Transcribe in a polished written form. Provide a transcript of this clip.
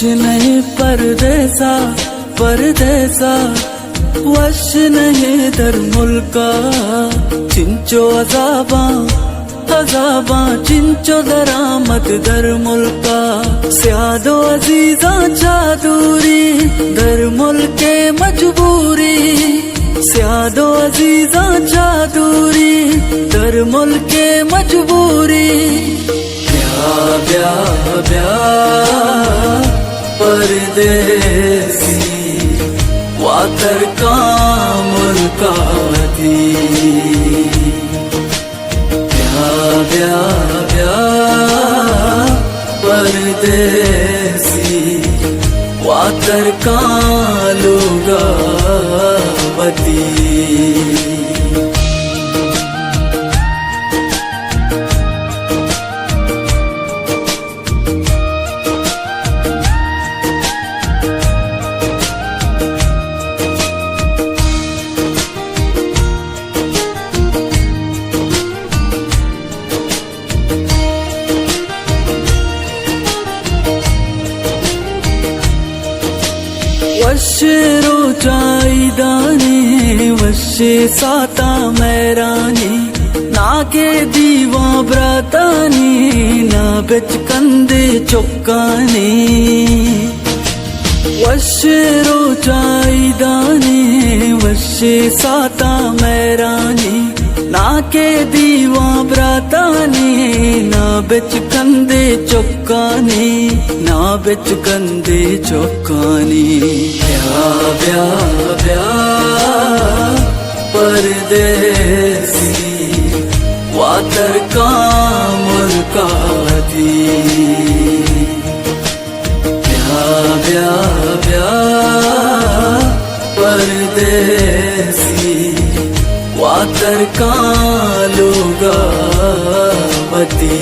वश नहीं परदेसा परदेसा, वश नहीं दर मुल्का, चिंचो अजाबा अजाबा, चिंचो दरामत दर मुल्का, स्यादो अजीजा चादूरी दर मुल्के मजबूरी, स्यादो अजीजा चादूरी दर मुल्के मजबूरी। ब्या ब्या ब्या परदेसी वातर का मुल्का दी, ब्या ब्या ब्या परदेसी वातर का लुगा बती। वशेरो चाईदाने वशे साता मैरानी, नाके दीवा ब्रातानी ना बिच कंदे चौकाने। वशेरो चाईदाने वशे साता मैरानी, नाके दीवा ब्रातानी ना बिच कंदे चौकाने, ना बिच कंदे चौकाने। ब्या ब्या ब्या परदेसी वातर का मुल्का दी, ब्या ब्या ब्या परदेसी वातर का लुगा बती।